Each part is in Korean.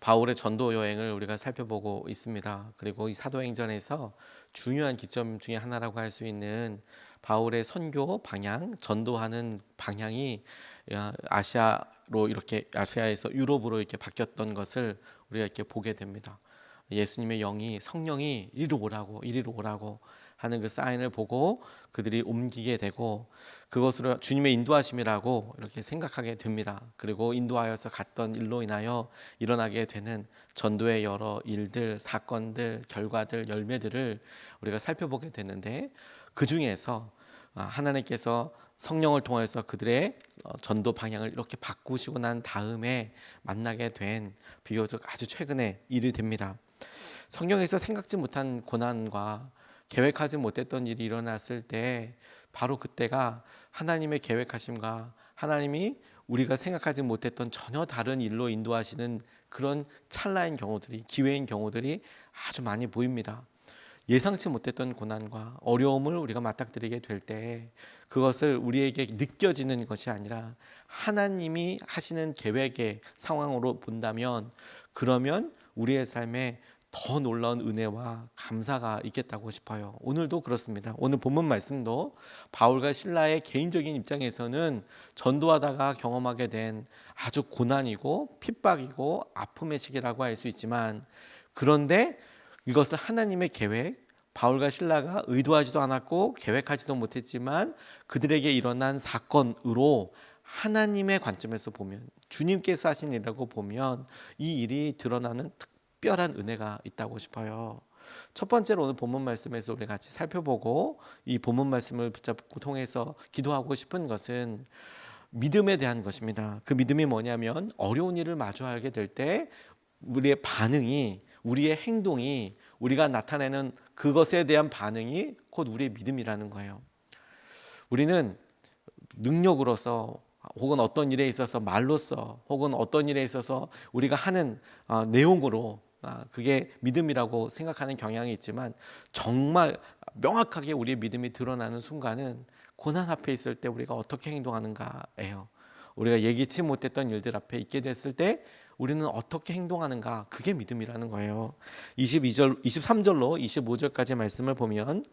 바울의 전도 여행을 우리가 살펴보고 있습니다. 그리고 이 사도행전에서 중요한 기점 중에 하나라고 할 수 있는 바울의 선교 방향, 전도하는 방향이 아시아로 이렇게 아시아에서 유럽으로 이렇게 바뀌었던 것을 우리가 이렇게 보게 됩니다. 예수님의 영이 성령이 이리로 오라고 하는 그 사인을 보고 그들이 옮기게 되고 그것으로 주님의 인도하심이라고 이렇게 생각하게 됩니다. 그리고 인도하여서 갔던 일로 인하여 일어나게 되는 전도의 여러 일들, 사건들, 결과들, 열매들을 우리가 살펴보게 되는데 그 중에서 하나님께서 성령을 통해서 그들의 전도 방향을 이렇게 바꾸시고 난 다음에 만나게 된 비교적 아주 최근의 일이 됩니다. 성경에서 생각지 못한 고난과 계획하지 못했던 일이 일어났을 때 바로 그때가 하나님의 계획하심과 하나님이 우리가 생각하지 못했던 전혀 다른 일로 인도하시는 그런 찰나인 경우들이, 기회인 경우들이 아주 많이 보입니다. 예상치 못했던 고난과 어려움을 우리가 맞닥뜨리게 될 때 그것을 우리에게 느껴지는 것이 아니라 하나님이 하시는 계획의 상황으로 본다면 그러면 우리의 삶에 더 놀라운 은혜와 감사가 있겠다고 싶어요. 오늘도 그렇습니다. 오늘 본문 말씀도 바울과 실라의 개인적인 입장에서는 전도하다가 경험하게 된 아주 고난이고 핍박이고 아픔의 시기라고 할 수 있지만 그런데 이것을 하나님의 계획, 바울과 실라가 의도하지도 않았고 계획하지도 못했지만 그들에게 일어난 사건으로 하나님의 관점에서 보면 주님께서 하신 일이라고 보면 이 일이 드러나는 특별한 은혜가 있다고 싶어요. 첫 번째로 오늘 본문 말씀에서 우리 같이 살펴보고 이 본문 말씀을 붙잡고 통해서 기도하고 싶은 것은 믿음에 대한 것입니다. 그 믿음이 뭐냐면 어려운 일을 마주하게 될 때 우리의 반응이, 우리의 행동이, 우리가 나타내는 그것에 대한 반응이 곧 우리의 믿음이라는 거예요. 우리는 능력으로서 혹은 어떤 일에 있어서 말로써 혹은 어떤 일에 있어서 우리가 하는 내용으로 그게 믿음이라고 생각하는 경향이 있지만 정말 명확하게 우리의 믿음이 드러나는 순간은 고난 앞에 있을 때 우리가 어떻게 행동하는가예요. 우리가 예기치 못했던 일들 앞에 있게 됐을 때 우리는 어떻게 행동하는가, 그게 믿음이라는 거예요. 22절, 23절로 25절까지 말씀을 보면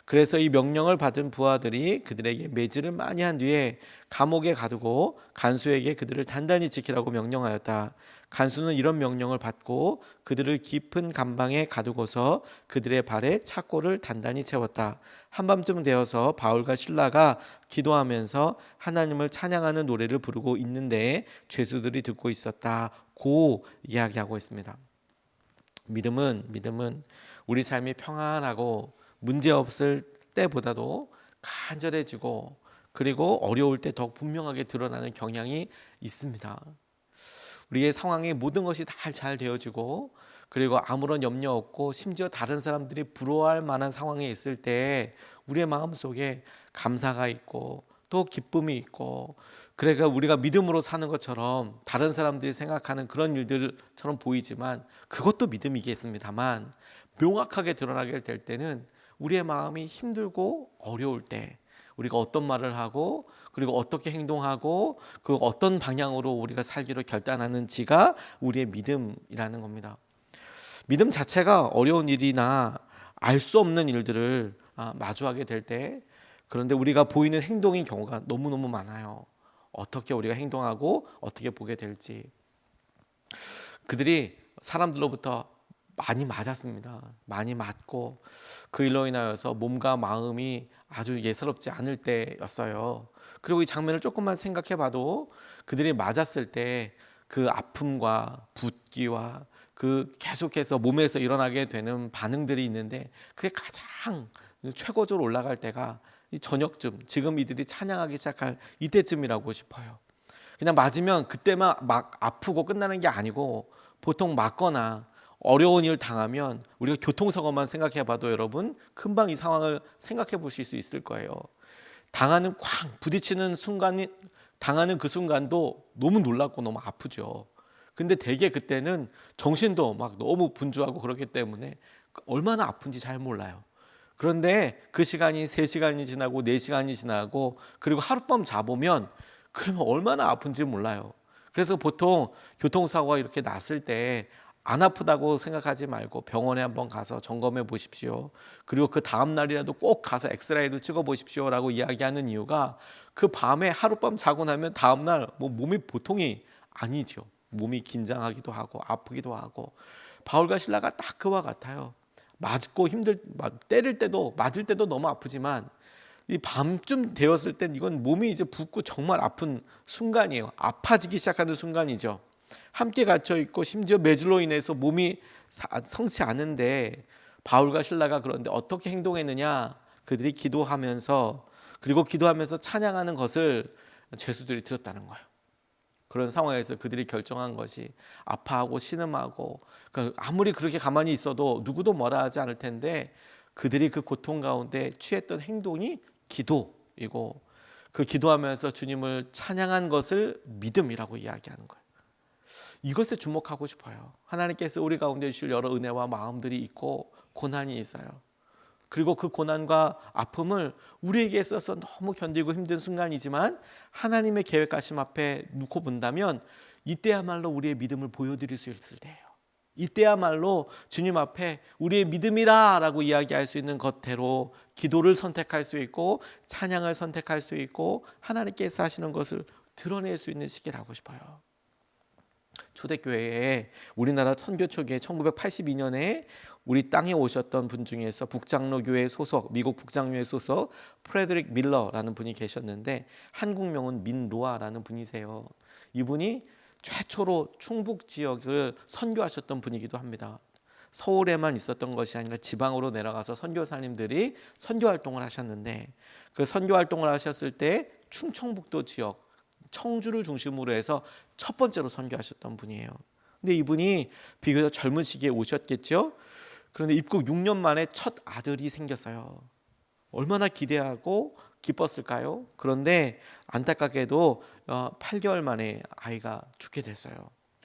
그래서 이 명령을 받은 부하들이 그들에게 매질을 많이 한 뒤에 감옥에 가두고 간수에게 그들을 단단히 지키라고 명령하였다. 간수는 이런 명령을 받고 그들을 깊은 감방에 가두고서 그들의 발에 착고를 단단히 채웠다. 한밤쯤 되어서 바울과 실라가 기도하면서 하나님을 찬양하는 노래를 부르고 있는데 죄수들이 듣고 있었다. 고 이야기하고 있습니다. 믿음은 우리 삶이 평안하고 문제없을 때보다도 간절해지고 그리고 어려울 때 더 분명하게 드러나는 경향이 있습니다. 우리의 상황에 모든 것이 다 잘 되어지고 그리고 아무런 염려 없고 심지어 다른 사람들이 부러워할 만한 상황에 있을 때 우리의 마음속에 감사가 있고 또 기쁨이 있고 그러니까 우리가 믿음으로 사는 것처럼 다른 사람들이 생각하는 그런 일들처럼 보이지만 그것도 믿음이겠습니다만 명확하게 드러나게 될 때는 우리의 마음이 힘들고 어려울 때 우리가 어떤 말을 하고 그리고 어떻게 행동하고 그 어떤 방향으로 우리가 살기로 결단하는지가 우리의 믿음이라는 겁니다. 믿음 자체가 어려운 일이나 알 수 없는 일들을 마주하게 될 때 그런데 우리가 보이는 행동인 경우가 너무너무 많아요. 어떻게 우리가 행동하고 어떻게 보게 될지. 그들이 사람들로부터 많이 맞았습니다. 많이 맞고 그 일로 인하여서 몸과 마음이 아주 예사롭지 않을 때였어요. 그리고 이 장면을 조금만 생각해 봐도 그들이 맞았을 때 그 아픔과 붓기와 그 계속해서 몸에서 일어나게 되는 반응들이 있는데 그게 가장 최고조로 올라갈 때가 이 저녁쯤, 지금 이들이 찬양하기 시작할 이때쯤이라고 싶어요. 그냥 맞으면 그때만 막 아프고 끝나는 게 아니고 보통 맞거나 어려운 일 당하면 우리가 교통사고만 생각해 봐도 여러분 금방 이 상황을 생각해 보실 수 있을 거예요. 당하는 쾅 부딪히는 순간이 당하는 그 순간도 너무 놀랍고 너무 아프죠. 근데 대개 그때는 정신도 막 너무 분주하고 그렇기 때문에 얼마나 아픈지 잘 몰라요. 그런데 그 시간이 3시간이 지나고 4시간이 지나고 그리고 하룻밤 자보면 그러면 얼마나 아픈지 몰라요. 그래서 보통 교통사고가 이렇게 났을 때 안 아프다고 생각하지 말고 병원에 한번 가서 점검해 보십시오. 그리고 그 다음 날이라도 꼭 가서 엑스레이도 찍어 보십시오라고 이야기하는 이유가 그 밤에 하룻밤 자고 나면 다음 날 몸이 보통이 아니죠. 몸이 긴장하기도 하고 아프기도 하고 바울과 실라가 딱 그와 같아요. 맞고 때릴 때도 맞을 때도 너무 아프지만 이 밤쯤 되었을 땐 이건 몸이 이제 붓고 정말 아픈 순간이에요. 아파지기 시작하는 순간이죠. 함께 갇혀 있고 심지어 매질로 인해서 몸이 성치 않은데 바울과 실라가 그런데 어떻게 행동했느냐? 그들이 기도하면서 그리고 기도하면서 찬양하는 것을 죄수들이 들었다는 거예요. 그런 상황에서 그들이 결정한 것이 아파하고 신음하고 아무리 그렇게 가만히 있어도 누구도 뭐라 하지 않을 텐데 그들이 그 고통 가운데 취했던 행동이 기도이고 그 기도하면서 주님을 찬양한 것을 믿음이라고 이야기하는 거예요. 이것에 주목하고 싶어요. 하나님께서 우리 가운데 주실 여러 은혜와 마음들이 있고 고난이 있어요. 그리고 그 고난과 아픔을 우리에게 있어서 너무 견디고 힘든 순간이지만 하나님의 계획하심 앞에 놓고 본다면 이때야말로 우리의 믿음을 보여드릴 수 있을 때예요. 이때야말로 주님 앞에 우리의 믿음이라 라고 이야기할 수 있는 것대로 기도를 선택할 수 있고 찬양을 선택할 수 있고 하나님께서 하시는 것을 드러낼 수 있는 시기라고 싶어요. 초대교회에 우리나라 선교 초기에 1982년에 우리 땅에 오셨던 분 중에서 북장로교회 소속, 미국 북장로교회 소속 프레드릭 밀러라는 분이 계셨는데 한국명은 민로아라는 분이세요. 이분이 최초로 충북 지역을 선교하셨던 분이기도 합니다. 서울에만 있었던 것이 아니라 지방으로 내려가서 선교사님들이 선교 활동을 하셨는데 그 선교 활동을 하셨을 때 충청북도 지역 청주를 중심으로 해서 첫 번째로 선교하셨던 분이에요. 근데 이분이 비교적 젊은 시기에 오셨겠죠. 그런데 입국 6년 만에 첫 아들이 생겼어요. 얼마나 기대하고 기뻤을까요? 그런데 안타깝게도 8개월 만에 아이가 죽게 됐어요.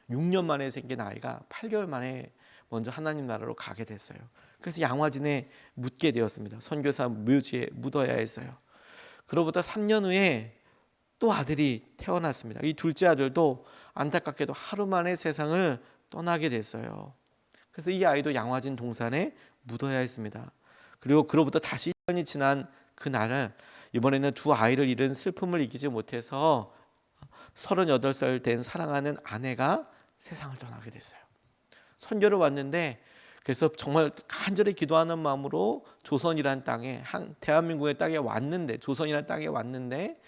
6년 만에 생긴 아이가 8개월 만에 먼저 하나님 나라로 가게 됐어요. 그래서 양화진에 묻게 되었습니다. 선교사 묘지에 묻어야 했어요. 그로부터 3년 후에 또 아들이 태어났습니다. 이 둘째 아들도 안타깝게도 하루 만에 세상을 떠나게 됐어요. 그래서 이 아이도 양화진 동산에 묻어야 했습니다. 그리고 그로부터 다시 1년이 지난 그날을 이번에는 두 아이를 잃은 슬픔을 이기지 못해서 38살 된 사랑하는 아내가 세상을 떠나게 됐어요. 선교를 왔는데 그래서 정말 간절히 기도하는 마음으로 조선이란 땅에 대한민국의 땅에 왔는데 조선이란 땅에 왔는데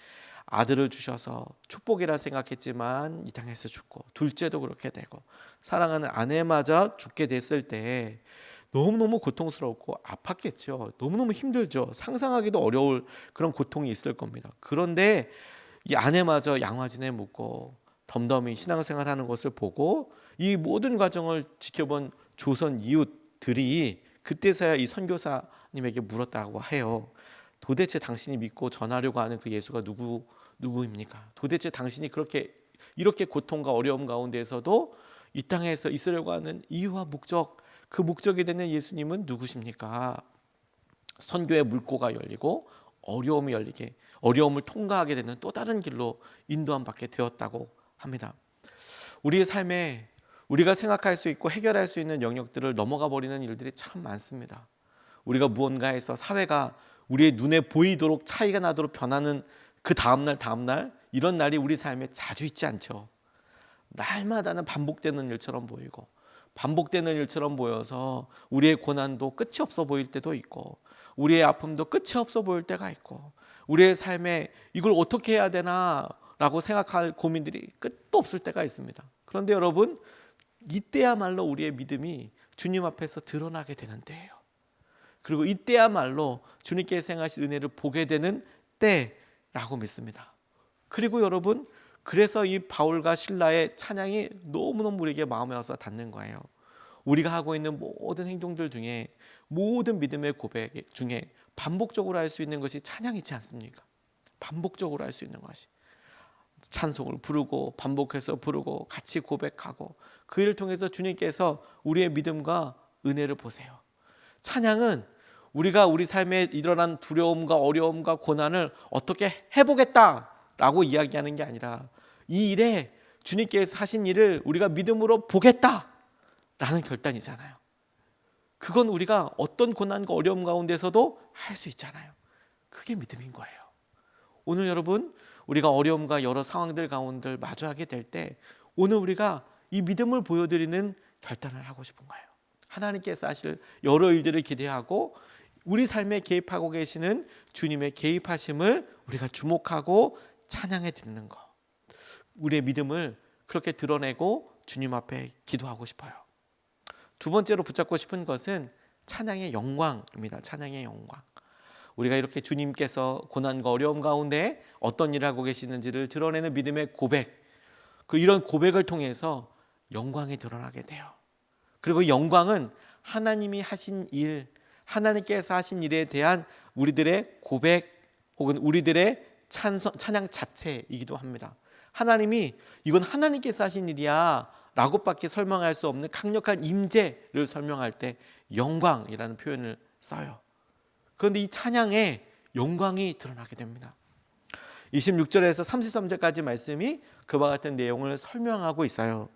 아들을 주셔서 축복이라 생각했지만 이 땅에서 죽고 둘째도 그렇게 되고 사랑하는 아내마저 죽게 됐을 때 너무너무 고통스럽고 아팠겠죠. 너무너무 힘들죠. 상상하기도 어려울 그런 고통이 있을 겁니다. 그런데 이 아내마저 양화진에 묻고 덤덤히 신앙생활하는 것을 보고 이 모든 과정을 지켜본 조선 이웃들이 그때서야 이 선교사님에게 물었다고 해요. 도대체 당신이 믿고 전하려고 하는 그 예수가 누구입니까? 도대체 당신이 이렇게 고통과 어려움 가운데에서도 이 땅에서 있으려고 하는 이유와 목적, 그 목적이 되는 예수님은 누구십니까? 선교의 물꼬가 열리고 어려움을 통과하게 되는 또 다른 길로 인도함 받게 되었다고 합니다. 우리의 삶에 우리가 생각할 수 있고 해결할 수 있는 영역들을 넘어가 버리는 일들이 참 많습니다. 우리가 무언가에서 사회가 우리의 눈에 보이도록 차이가 나도록 변하는 그 다음날 이런 날이 우리 삶에 자주 있지 않죠. 날마다는 반복되는 일처럼 보이고 반복되는 일처럼 보여서 우리의 고난도 끝이 없어 보일 때도 있고 우리의 아픔도 끝이 없어 보일 때가 있고 우리의 삶에 이걸 어떻게 해야 되나 라고 생각할 고민들이 끝도 없을 때가 있습니다. 그런데 여러분 이때야말로 우리의 믿음이 주님 앞에서 드러나게 되는 때예요. 그리고 이때야말로 주님께서 행하신 은혜를 보게 되는 때라고 믿습니다. 그리고 여러분 그래서 이 바울과 실라의 찬양이 너무너무 우리에게 마음에 와서 닿는 거예요. 우리가 하고 있는 모든 행동들 중에 모든 믿음의 고백 중에 반복적으로 할 수 있는 것이 찬양이지 않습니까? 반복적으로 할 수 있는 것이 찬송을 부르고 반복해서 부르고 같이 고백하고 그 일을 통해서 주님께서 우리의 믿음과 은혜를 보세요. 찬양은 우리가 우리 삶에 일어난 두려움과 어려움과 고난을 어떻게 해보겠다라고 이야기하는 게 아니라 이 일에 주님께서 하신 일을 우리가 믿음으로 보겠다라는 결단이잖아요. 그건 우리가 어떤 고난과 어려움 가운데서도 할 수 있잖아요. 그게 믿음인 거예요. 오늘 여러분, 우리가 어려움과 여러 상황들 가운데 마주하게 될 때 오늘 우리가 이 믿음을 보여드리는 결단을 하고 싶은 거예요. 하나님께서 하실 여러 일들을 기대하고 우리 삶에 개입하고 계시는 주님의 개입하심을 우리가 주목하고 찬양해 드리는 것, 우리의 믿음을 그렇게 드러내고 주님 앞에 기도하고 싶어요. 두 번째로 붙잡고 싶은 것은 찬양의 영광입니다. 찬양의 영광. 우리가 이렇게 주님께서 고난과 어려움 가운데 어떤 일을 하고 계시는지를 드러내는 믿음의 고백, 이런 고백을 통해서 영광이 드러나게 돼요. 그리고 영광은 하나님이 하신 일, 하나님께서 하신 일에 대한 우리들의 고백 혹은 우리들의 찬양 자체이기도 합니다. 하나님이 이건 하나님께서 하신 일이야 라고밖에 설명할 수 없는 강력한 임재를 설명할 때 영광이라는 표현을 써요. 그런데 이 찬양에 영광이 드러나게 됩니다. 26절에서 33절까지 말씀이 그와 같은 내용을 설명하고 있어요.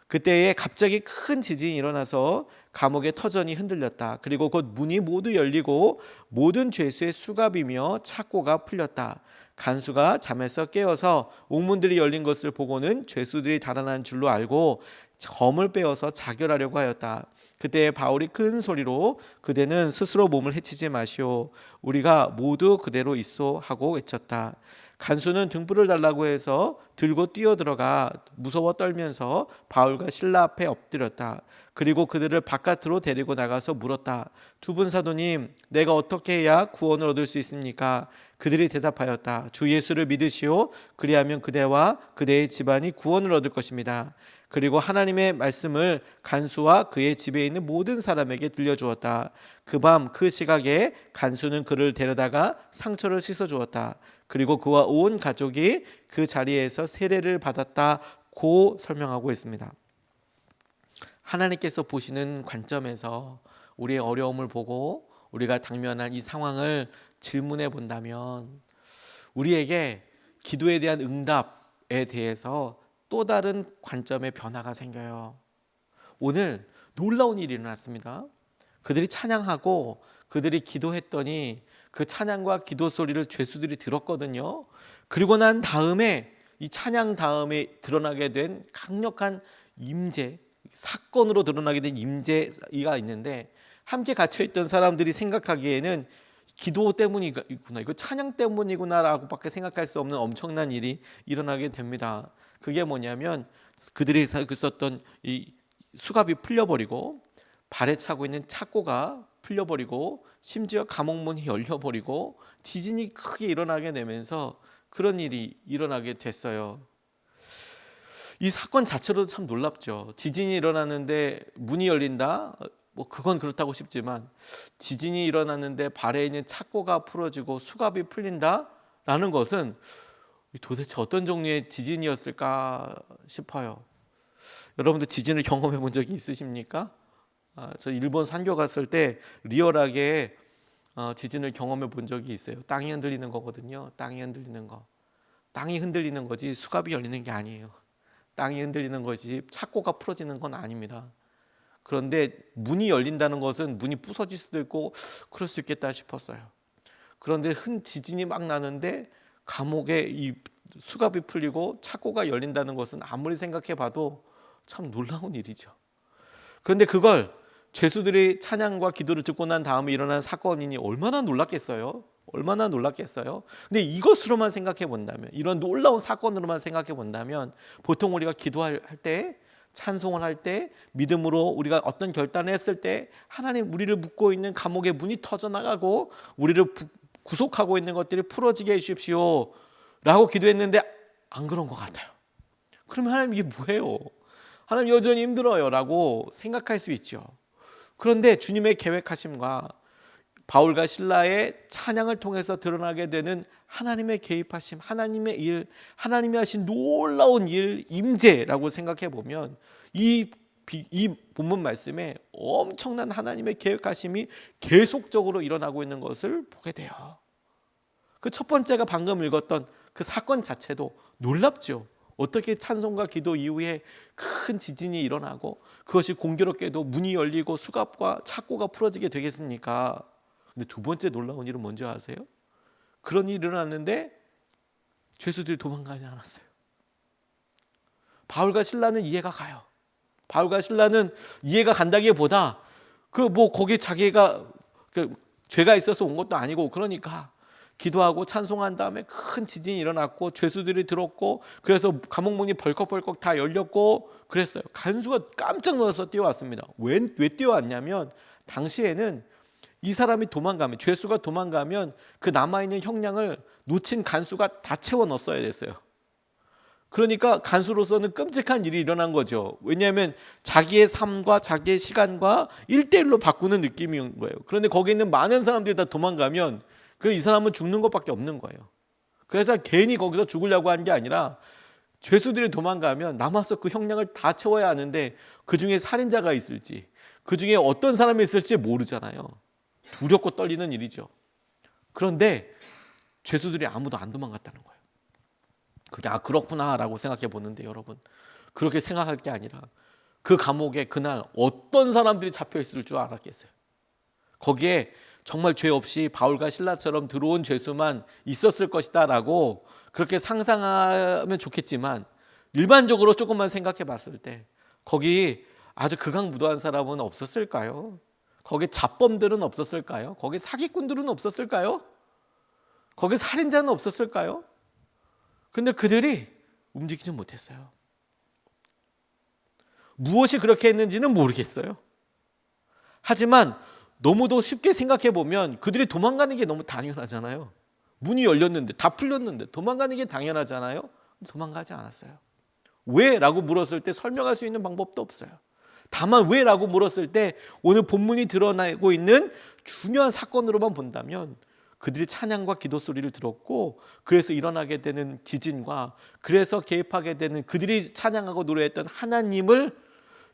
그때에 갑자기 큰 지진이 일어나서 감옥의 터전이 흔들렸다. 그리고 곧 문이 모두 열리고 모든 죄수의 수갑이며 착고가 풀렸다. 간수가 잠에서 깨어서 옥문들이 열린 것을 보고는 죄수들이 달아난 줄로 알고 검을 빼어서 자결하려고 하였다. 그때 바울이 큰 소리로 그대는 스스로 몸을 해치지 마시오. 우리가 모두 그대로 있소 하고 외쳤다. 간수는 등불을 달라고 해서 들고 뛰어들어가 무서워 떨면서 바울과 실라 앞에 엎드렸다. 그리고 그들을 바깥으로 데리고 나가서 물었다. 두 분 사도님, 내가 어떻게 해야 구원을 얻을 수 있습니까? 그들이 대답하였다. 주 예수를 믿으시오. 그리하면 그대와 그대의 집안이 구원을 얻을 것입니다. 그리고 하나님의 말씀을 간수와 그의 집에 있는 모든 사람에게 들려주었다. 그 밤 그 시각에 간수는 그를 데려다가 상처를 씻어주었다. 그리고 그와 온 가족이 그 자리에서 세례를 받았다고 설명하고 있습니다. 하나님께서 보시는 관점에서 우리의 어려움을 보고 우리가 당면한 이 상황을 질문해 본다면 우리에게 기도에 대한 응답에 대해서 또 다른 관점의 변화가 생겨요. 오늘 놀라운 일이 일어났습니다. 그들이 찬양하고 그들이 기도했더니 그 찬양과 기도 소리를 죄수들이 들었거든요. 그리고 난 다음에 이 찬양 다음에 드러나게 된 강력한 임재, 사건으로 드러나게 된 임재가 있는데 함께 갇혀있던 사람들이 생각하기에는 기도 때문이구나, 이거 찬양 때문이구나라고 밖에 생각할 수 없는 엄청난 일이 일어나게 됩니다. 그게 뭐냐면 그들이 썼던 이 수갑이 풀려버리고 발에 차고 있는 착고가 풀려버리고 심지어 감옥문이 열려버리고 지진이 크게 일어나게 되면서 그런 일이 일어나게 됐어요. 이 사건 자체로도 참 놀랍죠. 지진이 일어났는데 문이 열린다? 그건 그렇다고 싶지만 지진이 일어났는데 발에 있는 착고가 풀어지고 수갑이 풀린다라는 것은 도대체 어떤 종류의 지진이었을까 싶어요. 여러분들 지진을 경험해 본 적이 있으십니까? 저 일본 산교 갔을 때 리얼하게 지진을 경험해 본 적이 있어요. 땅이 흔들리는 거거든요. 땅이 흔들리는 거. 땅이 흔들리는 거지 수갑이 열리는 게 아니에요. 땅이 흔들리는 거지 착고가 풀어지는 건 아닙니다. 그런데 문이 열린다는 것은 문이 부서질 수도 있고 그럴 수 있겠다 싶었어요. 그런데 지진이 막 나는데 감옥에 이 수갑이 풀리고 착고가 열린다는 것은 아무리 생각해 봐도 참 놀라운 일이죠. 그런데 그걸 죄수들이 찬양과 기도를 듣고 난 다음에 일어난 사건이니 얼마나 놀랐겠어요? 얼마나 놀랐겠어요? 근데 이것으로만 생각해 본다면, 이런 놀라운 사건으로만 생각해 본다면 보통 우리가 기도할 때, 찬송을 할 때, 믿음으로 우리가 어떤 결단을 했을 때 하나님, 우리를 묶고 있는 감옥의 문이 터져나가고 우리를 구속하고 있는 것들이 풀어지게 해주십시오 라고 기도했는데 안 그런 것 같아요. 그러면 하나님 이게 뭐예요? 하나님 여전히 힘들어요 라고 생각할 수 있죠. 그런데 주님의 계획하심과 바울과 실라의 찬양을 통해서 드러나게 되는 하나님의 개입하심, 하나님의 일, 하나님이 하신 놀라운 일, 임재라고 생각해 보면 이 본문 말씀에 엄청난 하나님의 계획하심이 계속적으로 일어나고 있는 것을 보게 돼요. 그 첫 번째가 방금 읽었던 그 사건 자체도 놀랍죠. 어떻게 찬송과 기도 이후에 큰 지진이 일어나고 그것이 공교롭게도 문이 열리고 수갑과 착고가 풀어지게 되겠습니까? 근데 두 번째 놀라운 일은 뭔지 아세요? 그런 일이 일어났는데 죄수들이 도망가지 않았어요. 바울과 실라는 이해가 가요. 바울과 실라는 이해가 간다기보다 거기 자기가 죄가 있어서 온 것도 아니고, 그러니까 기도하고 찬송한 다음에 큰 지진이 일어났고 죄수들이 들었고, 그래서 감옥 문이 벌컥벌컥 다 열렸고 그랬어요. 간수가 깜짝 놀라서 뛰어왔습니다. 왜 뛰어왔냐면 당시에는 이 사람이 도망가면, 죄수가 도망가면 그 남아있는 형량을 놓친 간수가 다 채워 넣었어야 됐어요. 그러니까 간수로서는 끔찍한 일이 일어난 거죠. 왜냐하면 자기의 삶과 자기의 시간과 1대1로 바꾸는 느낌인 거예요. 그런데 거기 있는 많은 사람들이 다 도망가면 이 사람은 죽는 것밖에 없는 거예요. 그래서 괜히 거기서 죽으려고 한 게 아니라 죄수들이 도망가면 남아서 그 형량을 다 채워야 하는데 그 중에 살인자가 있을지, 그 중에 어떤 사람이 있을지 모르잖아요. 두렵고 떨리는 일이죠. 그런데 죄수들이 아무도 안 도망갔다는 거예요. 그게 그렇구나라고 생각해 보는데, 여러분, 그렇게 생각할 게 아니라 그 감옥에 그날 어떤 사람들이 잡혀 있을 줄 알았겠어요. 거기에 정말 죄 없이 바울과 실라처럼 들어온 죄수만 있었을 것이다라고 그렇게 상상하면 좋겠지만, 일반적으로 조금만 생각해 봤을 때 거기 아주 극악무도한 사람은 없었을까요? 거기 잡범들은 없었을까요? 거기 사기꾼들은 없었을까요? 거기 살인자는 없었을까요? 근데 그들이 움직이지 못했어요. 무엇이 그렇게 했는지는 모르겠어요. 하지만 너무도 쉽게 생각해 보면 그들이 도망가는 게 너무 당연하잖아요. 문이 열렸는데, 다 풀렸는데 도망가는 게 당연하잖아요. 도망가지 않았어요. 왜? 라고 물었을 때 설명할 수 있는 방법도 없어요. 다만 왜? 라고 물었을 때 오늘 본문이 드러나고 있는 중요한 사건으로만 본다면 그들이 찬양과 기도 소리를 들었고, 그래서 일어나게 되는 지진과 그래서 개입하게 되는 그들이 찬양하고 노래했던 하나님을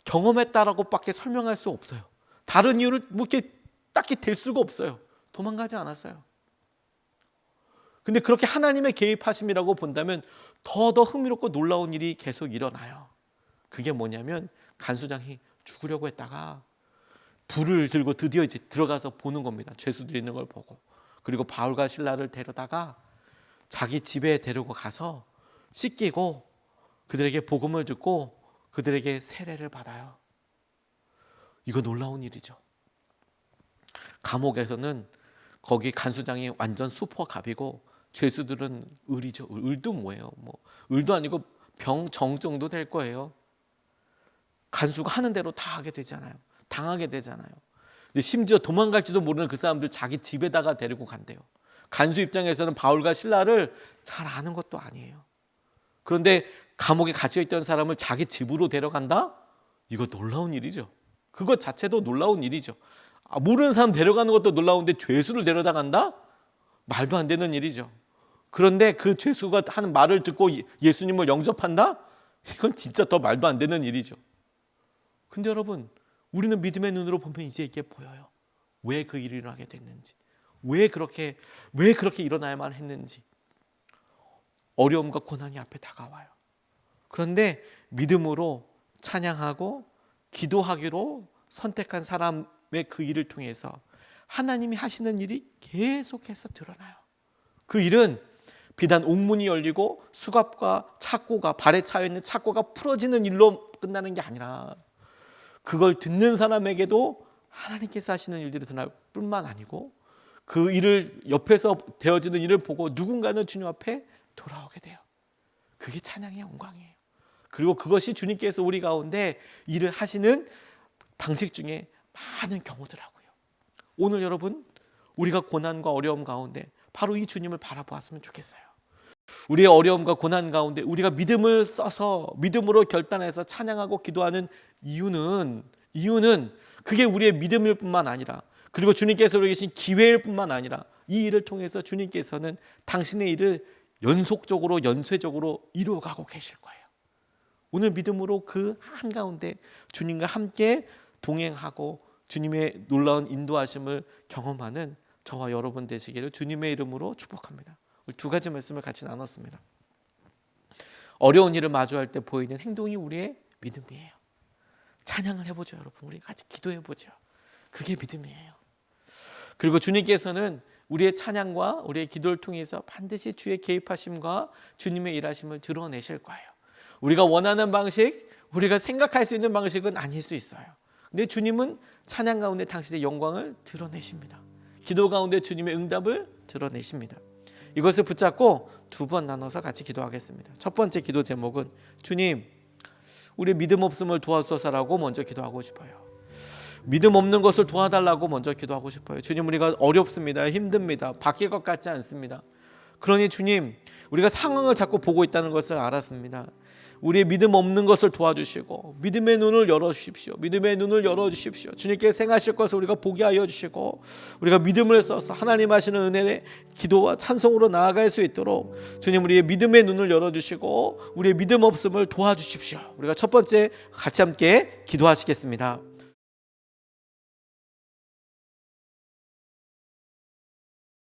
경험했다라고 밖에 설명할 수 없어요. 다른 이유를 이렇게 딱히 댈 수가 없어요. 도망가지 않았어요. 근데 그렇게 하나님의 개입하심이라고 본다면 더 흥미롭고 놀라운 일이 계속 일어나요. 그게 뭐냐면 간수장이 죽으려고 했다가 불을 들고 드디어 이제 들어가서 보는 겁니다. 죄수들이 있는 걸 보고. 그리고 바울과 실라를 데려다가 자기 집에 데리고 가서 씻기고 그들에게 복음을 듣고 그들에게 세례를 받아요. 이거 놀라운 일이죠. 감옥에서는 거기 간수장이 완전 슈퍼갑이고 죄수들은 을이죠. 을도 뭐예요? 을도 아니고 병정 정도 될 거예요. 간수가 하는 대로 다 하게 되잖아요. 당하게 되잖아요. 근데 심지어 도망갈지도 모르는 그 사람들 자기 집에다가 데리고 간대요. 간수 입장에서는 바울과 실라를 잘 아는 것도 아니에요. 그런데 감옥에 갇혀있던 사람을 자기 집으로 데려간다? 이거 놀라운 일이죠. 그것 자체도 놀라운 일이죠. 모르는 사람 데려가는 것도 놀라운데 죄수를 데려다 간다? 말도 안 되는 일이죠. 그런데 그 죄수가 하는 말을 듣고 예수님을 영접한다? 이건 진짜 더 말도 안 되는 일이죠. 근데 여러분, 우리는 믿음의 눈으로 보면 이제 이게 보여요. 왜 그 일이 일어나게 됐는지, 왜 그렇게 일어나야만 했는지. 어려움과 고난이 앞에 다가와요. 그런데 믿음으로 찬양하고 기도하기로 선택한 사람의 그 일을 통해서 하나님이 하시는 일이 계속해서 드러나요. 그 일은 비단 옥문이 열리고 수갑과 착고가, 발에 차여있는 착고가 풀어지는 일로 끝나는 게 아니라 그걸 듣는 사람에게도 하나님께서 하시는 일들이 드러날 뿐만 아니고 그 일을 옆에서 되어지는 일을 보고 누군가는 주님 앞에 돌아오게 돼요. 그게 찬양의 영광이에요. 그리고 그것이 주님께서 우리 가운데 일을 하시는 방식 중에 많은 경우더라고요. 오늘 여러분, 우리가 고난과 어려움 가운데 바로 이 주님을 바라보았으면 좋겠어요. 우리의 어려움과 고난 가운데 우리가 믿음을 써서 믿음으로 결단해서 찬양하고 기도하는 이유는 그게 우리의 믿음일 뿐만 아니라, 그리고 주님께서 우리에게 계신 기회일 뿐만 아니라 이 일을 통해서 주님께서는 당신의 일을 연속적으로 연쇄적으로 이루어가고 계실 거예요. 오늘 믿음으로 그 한가운데 주님과 함께 동행하고 주님의 놀라운 인도하심을 경험하는 저와 여러분 되시기를 주님의 이름으로 축복합니다. 두 가지 말씀을 같이 나눴습니다. 어려운 일을 마주할 때 보이는 행동이 우리의 믿음이에요. 찬양을 해보죠, 여러분. 우리 같이 기도해보죠. 그게 믿음이에요. 그리고 주님께서는 우리의 찬양과 우리의 기도를 통해서 반드시 주의 개입하심과 주님의 일하심을 드러내실 거예요. 우리가 원하는 방식, 우리가 생각할 수 있는 방식은 아닐 수 있어요. 근데 주님은 찬양 가운데 당신의 영광을 드러내십니다. 기도 가운데 주님의 응답을 드러내십니다. 이것을 붙잡고 두 번 나눠서 같이 기도하겠습니다. 첫 번째 기도 제목은 주님, 우리의 믿음 없음을 도와주소서라고 먼저 기도하고 싶어요. 믿음 없는 것을 도와달라고 먼저 기도하고 싶어요. 주님, 우리가 어렵습니다. 힘듭니다. 바뀔 것 같지 않습니다. 그러니 주님, 우리가 상황을 자꾸 보고 있다는 것을 알았습니다. 우리의 믿음 없는 것을 도와주시고 믿음의 눈을 열어주십시오. 믿음의 눈을 열어주십시오. 주님께서 행하실 것을 우리가 보게 하여 주시고 우리가 믿음을 써서 하나님 하시는 은혜의 기도와 찬송으로 나아갈 수 있도록 주님, 우리의 믿음의 눈을 열어주시고 우리의 믿음 없음을 도와주십시오. 우리가 첫 번째 같이 함께 기도하시겠습니다.